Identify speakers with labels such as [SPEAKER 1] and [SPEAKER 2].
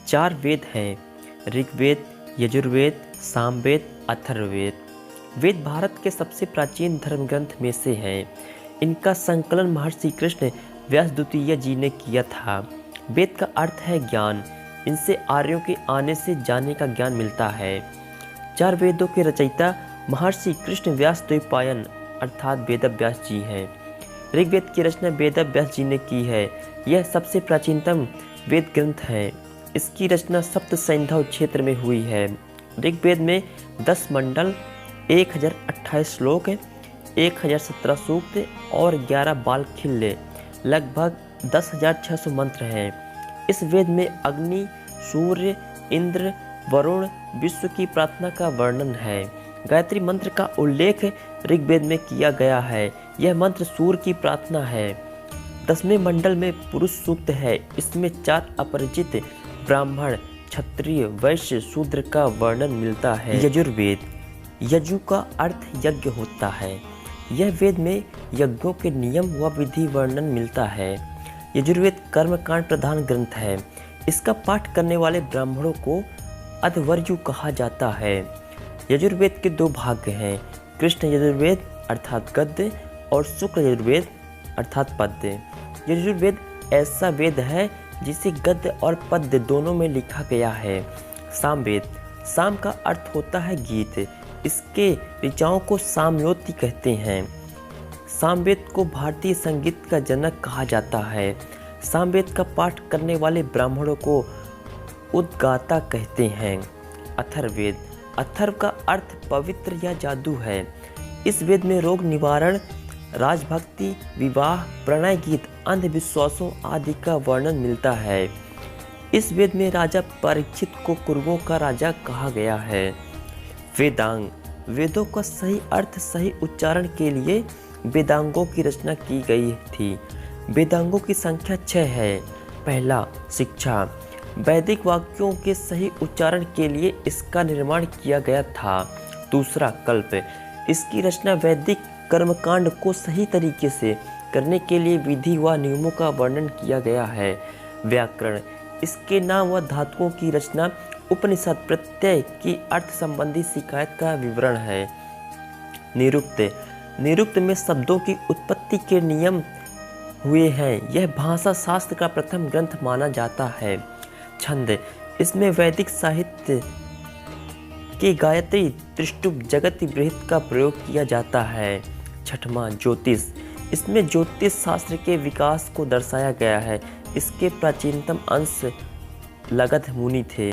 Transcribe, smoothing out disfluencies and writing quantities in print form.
[SPEAKER 1] चार वेद हैं, ऋग्वेद, यजुर्वेद, सामवेद, अथर्ववेद। वेद भारत के सबसे प्राचीन धर्म ग्रंथ में से हैं। इनका संकलन महर्षि कृष्ण व्यास द्वितीय जी ने किया था। वेद का अर्थ है ज्ञान। इनसे आर्यों के आने से जाने का ज्ञान मिलता है। चार वेदों के रचयिता महर्षि कृष्ण व्यास द्वैपायन अर्थात वेदव्यास जी हैं। ऋग्वेद की रचना वेदव्यास जी ने की है। यह सबसे प्राचीनतम वेद ग्रंथ है। इसकी रचना सप्त सैंधव क्षेत्र में हुई है। ऋग्वेद में 10 मंडल, 1028 श्लोक, 1017 सूक्त और 11 बाल खिल्ले, लगभग 10,600 मंत्र हैं। इस वेद में अग्नि, सूर्य, इंद्र, वरुण, विश्व की प्रार्थना का वर्णन है। गायत्री मंत्र का उल्लेख ऋग्वेद में किया गया है। यह मंत्र सूर्य की प्रार्थना है। 10वें मंडल में पुरुष सूक्त है। इसमें 4 अपरिचित ब्राह्मण, क्षत्रिय, वैश्य, शूद्र का वर्णन मिलता है। यजुर्वेद, यजु का अर्थ यज्ञ होता है। यह वेद में यज्ञों के नियम व विधि वर्णन मिलता है। यजुर्वेद कर्मकांड प्रधान ग्रंथ है। इसका पाठ करने वाले ब्राह्मणों को अध्वर्यु कहा जाता है। यजुर्वेद के 2 भाग हैं, कृष्ण यजुर्वेद अर्थात गद्य और शुक्ल यजुर्वेद अर्थात पद्य। यजुर्वेद ऐसा वेद है जिसे गद्य और पद्य दोनों में लिखा गया है। सामवेद, साम का अर्थ होता है गीत। इसके ऋचाओं को सामयोति कहते हैं। सामवेद को भारतीय संगीत का जनक कहा जाता है। सामवेद का पाठ करने वाले ब्राह्मणों को उद्गाता कहते हैं। अथर्ववेद, अथर्व का अर्थ पवित्र या जादू है। इस वेद में रोग निवारण, राजभक्ति, विवाह, प्रणय गीत, अंधविश्वासों आदि का वर्णन मिलता है। इस वेद में राजा परीक्षित को कुरुओं का राजा कहा गया है। वेदांग, वेदों का सही अर्थ सही उच्चारण के लिए वेदांगों की रचना की गई थी। वेदांगों की संख्या 6 है। पहला, शिक्षा। वैदिक वाक्यों के सही उच्चारण के लिए इसका निर्माण किया गया था। दूसरा, कल्प। इसकी रचना वैदिक कर्मकांड को सही तरीके से करने के लिए विधि व नियमों का वर्णन किया गया है। व्याकरण, इसके नाम व धातुओं की रचना उपनिषद प्रत्यय की अर्थ संबंधी शिकायत का विवरण है। निरुक्त, निरुक्त में शब्दों की उत्पत्ति के नियम हुए हैं। यह भाषा शास्त्र का प्रथम ग्रंथ माना जाता है। छंद, इसमें वैदिक साहित्य के गायत्री, त्रिष्टुप, जगति बृहत का प्रयोग किया जाता है। छठवां, ज्योतिष। इसमें ज्योतिष शास्त्र के विकास को दर्शाया गया है। इसके प्राचीनतम अंश लगध मुनि थे।